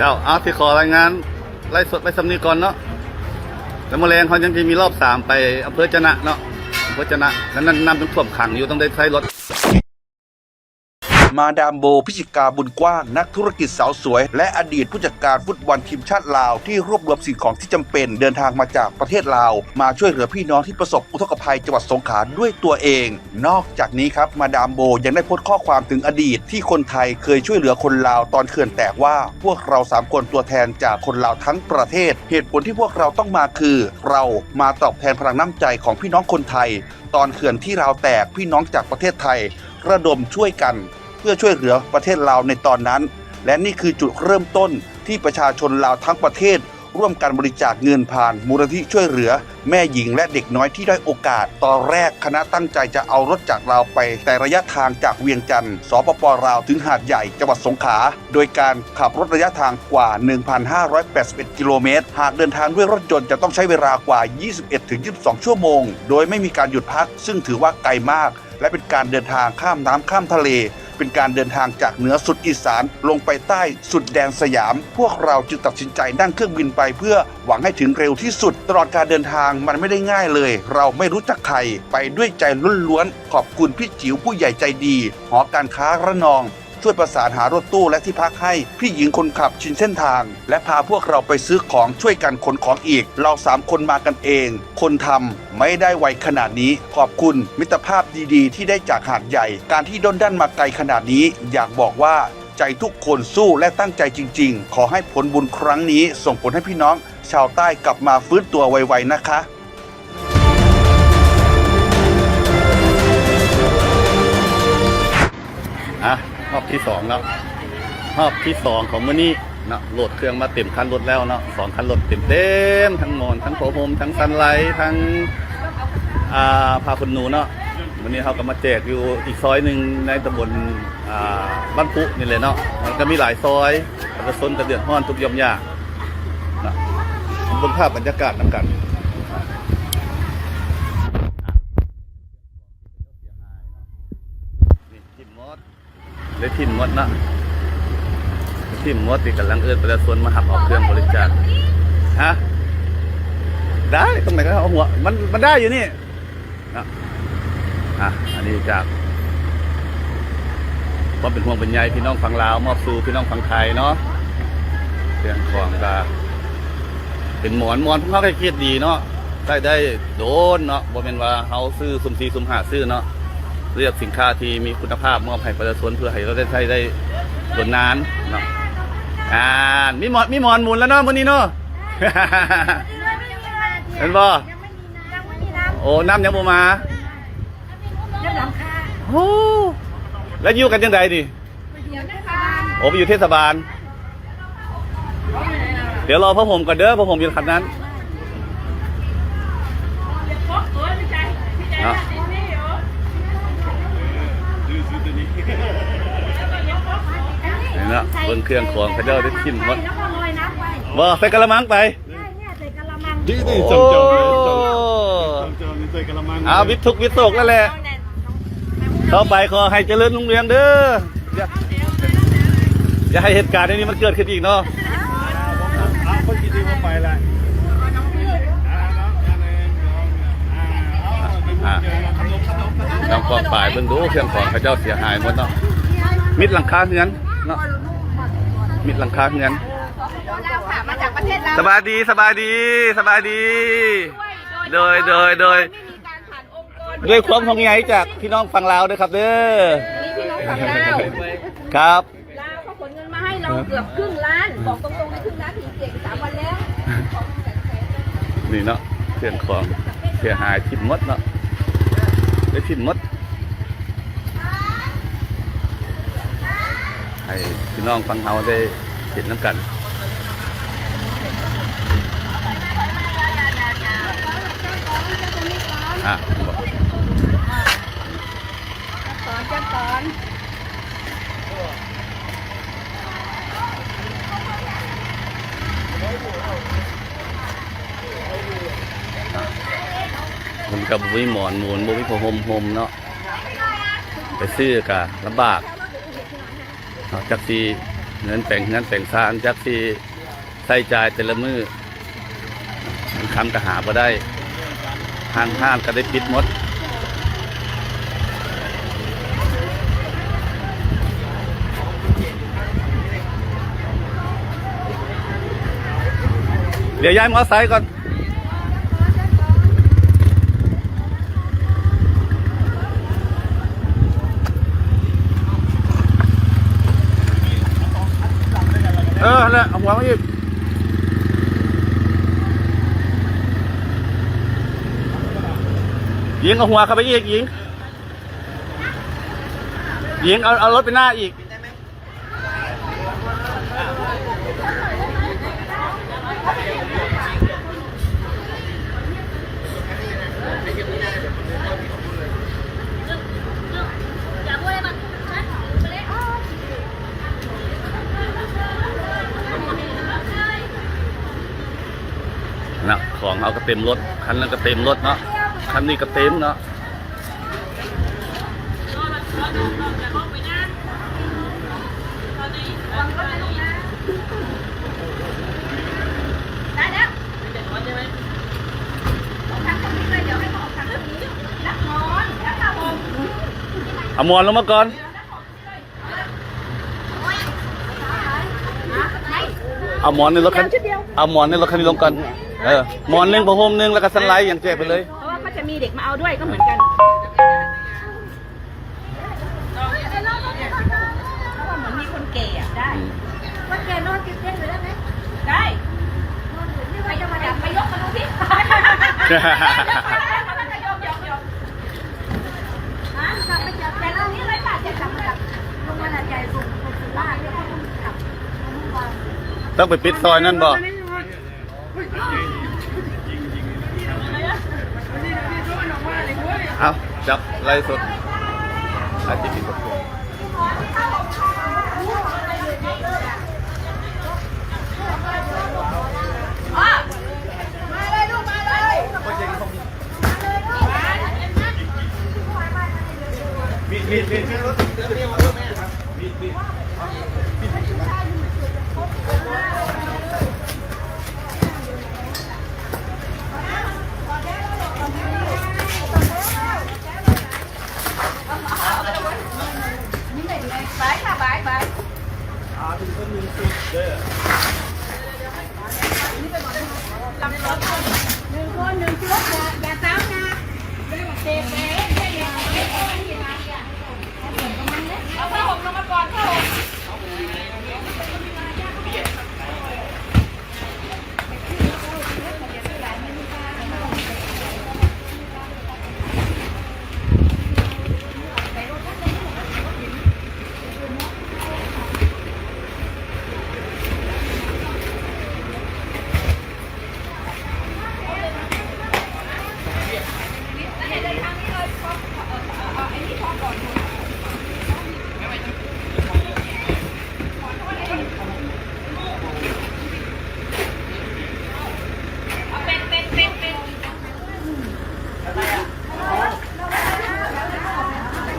เจ้าเอาที่ขอรายงานไล่สดไปสำนีก่อนเนาะแล้วมะเร็งเขายังจะมีรอบ3ไปอำเภอจะนะเนาะอำเภอจะนะแล้วนั่นน้ำต้องท่วมขังอยู่ต้องได้ใช้รถมาดามโบพิจิกาบุญกว้างนักธุรกิจสาวสวยและอดีตผู้จัดการฟุตบอลทีมชาติลาวที่รวบรวมสิ่งของที่จำเป็นเดินทางมาจากประเทศลาวมาช่วยเหลือพี่น้องที่ประสบอุทกภัยจังหวัดสงขลาด้วยตัวเองนอกจากนี้ครับมาดามโบยังได้โพสต์ข้อความถึงอดีตที่คนไทยเคยช่วยเหลือคนลาวตอนเขื่อนแตกว่าพวกเรา3คนตัวแทนจากคนลาวทั้งประเทศเหตุผลที่พวกเราต้องมาคือเรามาตอบแทนพลังน้ำใจของพี่น้องคนไทยตอนเขื่อนที่ราวแตกพี่น้องจากประเทศไทยระดมช่วยกันเพื่อช่วยเหลือประเทศลาวในตอนนั้นและนี่คือจุดเริ่มต้นที่ประชาชนลาวทั้งประเทศร่วมกันบริจาคเงินผ่านมูลนิธิช่วยเหลือแม่หญิงและเด็กน้อยที่ด้อยโอกาสตอนแรกคณะตั้งใจจะเอารถจากลาวไปแต่ระยะทางจากเวียงจันทร์สปป.ลาวถึงหาดใหญ่จังหวัดสงขลาโดยการขับรถระยะทางกว่า 1,581 กิโลเมตรหากเดินทางด้วยรถยนต์จะต้องใช้เวลากว่า 21-22 ชั่วโมงโดยไม่มีการหยุดพักซึ่งถือว่าไกลมากและเป็นการเดินทางข้ามน้ำข้ามทะเลเป็นการเดินทางจากเหนือสุดอีสานลงไปใต้สุดแดนสยามพวกเราจึงตัดสินใจนั่งเครื่องบินไปเพื่อหวังให้ถึงเร็วที่สุดตลอดการเดินทางมันไม่ได้ง่ายเลยเราไม่รู้จักใครไปด้วยใจล้วนๆขอบคุณพี่จิ๋วผู้ใหญ่ใจดีหอการค้าระนองช่วยประสานหารถตู้และที่พักให้พี่หญิงคนขับชินเส้นทางและพาพวกเราไปซื้อของช่วยกันขนของอีกเรา3คนมากันเองคนทำไม่ได้ไวขนาดนี้ขอบคุณมิตรภาพดีๆที่ได้จากหาดใหญ่การที่ด้นดันมาไกลขนาดนี้อยากบอกว่าใจทุกคนสู้และตั้งใจจริงๆขอให้ผลบุญครั้งนี้ส่งผลให้พี่น้องชาวใต้กลับมาฟื้นตัวไวๆนะคะรอบที่2แล้วรอบที่2ของมื้อนี้เนาะโหลดเครื่องมาเต็มคันรถแล้วเนาะ2คันรถเต็มทั้งหมอนทั้งโผโฮมทั้งซันไลท์ทั้งพาคนหนูเนาะวันนี้เขาก็มาแจกอยู่อีกซอยหนึ่งในตำบลบ้านปุนี่เลยเนาะมันก็มีหลายซอยกระสนกระเดือดห้อนทุกยอมยากนะบนภาพบรรยากาศน้ำกันได้ทิมมดนะทิมมดที่กำลังประชาชนมาหักออกเครื่องบริจาคฮะได้ตรงไหนก็เอาหัวมันได้อยู่นี่นะอันนี้จากความเป็นห่วงเป็นใยพี่น้องฝั่งลาวมอบสู่พี่น้องฝั่งไทยเนาะเรื่องของการเป็นหมอนพวกเขาเครียดดีเนาะได้โดนเนาะบ่เป็นว่าเขาซื้อสุ่ม4สุ่ม5ซื้อเนาะเลือกสินค้าที่มีคุณภาพมอบให้ประชาชนเพื่อให้เราได้ใช้ได้โดนนานเนาะมีหมอนหมุนแล้วเนาะวันนี้เนาะเห็นบ่โอ้น้ำยังบ่มาโอ้แล้วอยู่กันยังไงดิโอ้ไปอยู่เทศบาลเดี๋ยวรอพ่อผมก่อนเด้อพ่อผมอยู่คันนั้นเนาะนี่นะบนเครื่องของเขาเจ้าได้ชิมหมดบ่ใส่กระมังไปดีจำเจ้าเลยจำใส่กระมังวิทย์ทุกวิทย์โศกแล้วแหละต่อไปขอให้เจริญรุ่งเรืองเด้ออย่าให้เหตุการณ์นี้มันเกิดขึ้นอีกเนาะคนคิดดีว่าไปละน้องกองฝ่ายเบิ่งดูเครื่องของเขาเจ้าเสียหายหมดเนาะมิดหลังคาเงินเนาะมิดหลังคาเงินสบายดีโดยด้วยความห่วงใยจากพี่น้องฝั่งลาวด้วยครับเด้อครับลาวเขาขนเงินมาให้เราเกือบครึ่งล้านบอกตรงๆในครึ่งล้านถึงเจ็ด3 วันแล้วนี่เนาะเครื่องของเสียหายทิ่มมดเนาะได้ทิ่มมดให้พี่น้องฟังเฮาได้เห็นน้ำกันบอกก่อนมันกับบุ้ยหมอนบุ้ยพอโฮมเนาะไปซื้อกะลำบากจากซี เงินแต่งเงินแต่งซานจากที่ใส่จ่ายแต่ละมือมันคำก็หาบ่ได้ห้างก็ได้ปิดหมดเดี๋ยวย้ายมอไซค์ก่อนนั่นแหละเอาหัวมาอีกยิงเอาหัวเข้าไปอีกยิงเอารถไปหน้าอีกนะของเอาก็เต็มรถคันนั้นก็เต็มรถเนาะคันนี้ก็เต็มเนาะได้แล้วทางตรงนี้เลยเดี๋ยวให้เขาออกทางตรงนี้นักนอนนักข่าวผม เอาหมอนลงมาก่อนเอาหมอนในรถคันเอาหมอนในรถคันนี้ลงก่อนหมอนหนึ่งผ้าห่มหนึ่งแล้วก็สไลด์อย่างแจกไปเลย เพราะว่าเขาจะมีเด็กมาเอาด้วยก็เหมือนกันเพราะว่าเหมือนมีคนแก่อะได้คนแก่นอนติดเตียงอยู่ได้ไหมได้ใครจะมาจับไปยกมาดูสิจับไปจับแต่เรานี้เลยป่ะจะจับมาจับลงมาหนักใหญ่สุดสุดล่างแล้วก็จับ ต้องไปปิดซอยนั่นบอกเอาจับไล่สุดอาจจะปิดกระโปรงมาเลยลูกมาเลยบายค่ะบายบายหนึ่งคนหนึ่งชุดอย่าซ้ำนะเต็มเลยเอาผ้าห่มลงมาก่อนผ้าห่ม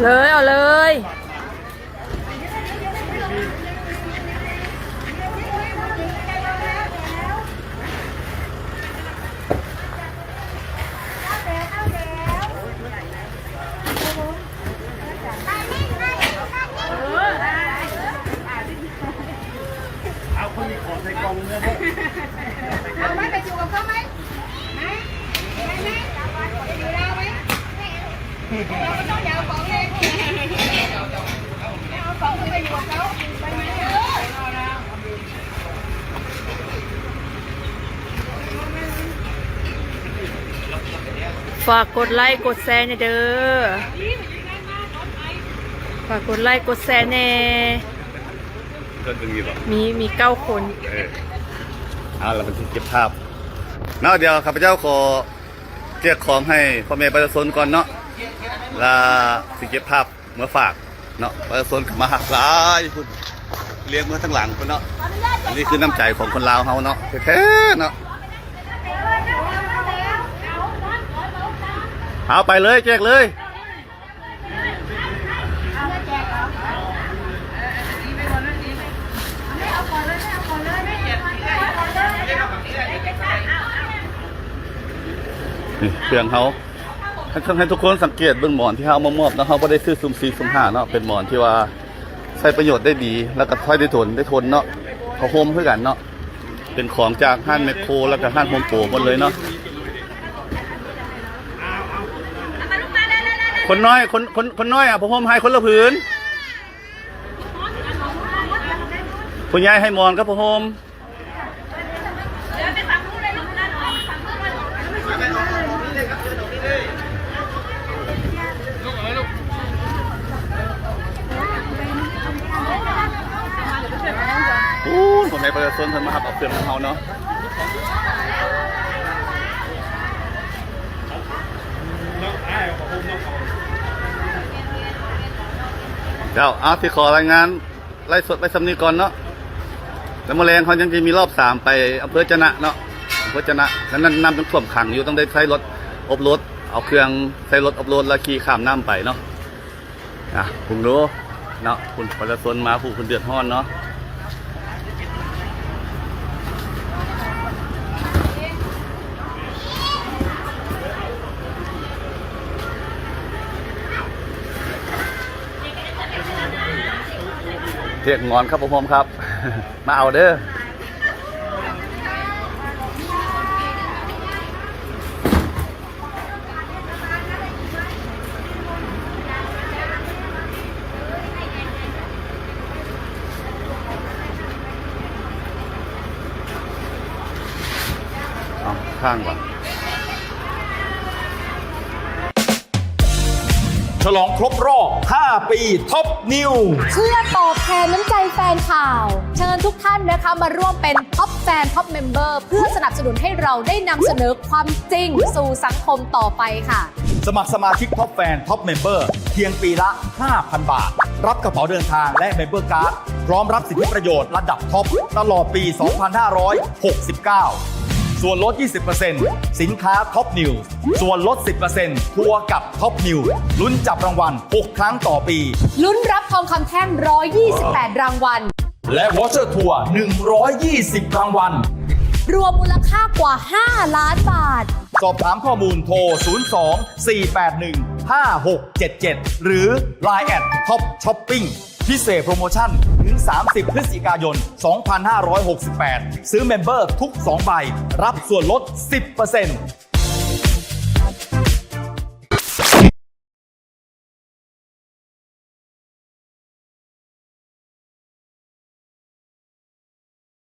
เลยเอาเลยเอาไหมไปอยู่กับเขาไหมไหมจะอยู่เราไหมเราก็ต้องเอาของเลยเอาของไปอยู่กับเขาไปไหมฝากกดไลค์กดแชร์เนี่ยเด้อฝากกดไลค์กดแชร์แน่ ก็ดึงอยู่หรอ มี9 คน เอาเราเป็นที่เก็บภาพเนาะเดี๋ยวข้าพเจ้าขอเรียกของให้พ่อแม่ประชาชนก่อนเนาะลาสิเก็บภาพเมื่อฝากเนาะประชาชนมาหักหลายคุณเลี้ยงเมื่อทั้งหลังคุณเนาะอันนี้คือน้ำใจของคนลาวเฮาเนาะแท้ๆเนาะเอาไปเลยแจกเลย นี่เครื่องเขาให้ทุกคนสังเกตเบื้องหมอนที่เขาเอามามอบนะเขาไม่ได้ซื้อซุ่ม4ซุ่ม5เนาะเป็นหมอนที่ว่าใช้ประโยชน์ได้ดีแล้วก็ค่อยได้ทนเนาะเขาโฮมเพื่อกันเนาะเป็นของจากห้างแมคโครแล้วก็ห้างโฮมโปรหมดเลยเนาะคนน้อยคนน้อยอ่ะผมโฮมให้คนละผืนคุณยายให้หมอนครับผมโฮมผมในประชาชนเพิ่นมาหับเอาเครื่องของเขาเนาะเจ้าเอาที่ขอรายงานไล่สดไปสำนีก่อนเนาะแล้วมะแรงเขายังจะมีรอบ3ไปอำเภอจะนะเนาะอำเภอจะนะแล้วนั่นน้ำเป็นท่วมขังอยู่ต้องได้ใช้รถอบรถเอาเครื่องใช้รถอบรถแล้วขี่ข้ามน้ำไปเนาะคุณรู้เนาะคุณประชาชนมาผู้คุณเดือดร้อนเนาะเรียกงอนครับผมครับ มาเอาเด้อเอาข้างก่อน ฉลองครบรอบ 5 ปีท็อปนิว เพื่อตอบแทนน้ำใจแฟนข่าว เชิญทุกท่านนะคะมาร่วมเป็นท็อปแฟนท็อปเมมเบอร์เพื่อสนับสนุนให้เราได้นำเสนอความจริงสู่สังคมต่อไปค่ะ สมัครสมาชิกท็อปแฟนท็อปเมมเบอร์เพียงปีละ 5,000 บาท รับกระเป๋าเดินทางและเมมเบอร์การ์ดพร้อมรับสิทธิประโยชน์ระดับท็อปตลอดปี 2569 ส่วนลด 20% สินค้าท็อปนิวส่วนลด 10% ทัวร์กับท็อปนิวลุ้นจับรางวัล 6 ครั้งต่อปี ลุ้นรับทองคำแท่ง128 รางวัล และวอเชอร์ทัวร์120 รางวัล รวมมูลค่ากว่า 5 ล้านบาท สอบถามข้อมูลโทร 02-481-5677 หรือ Line แอดท็อปช้อปปิ้งพิเศษโปรโมชั่นถึง 30 พฤศจิกายน 2568 ซื้อเมมเบอร์ทุก 2 ใบ รับส่วนลด 10%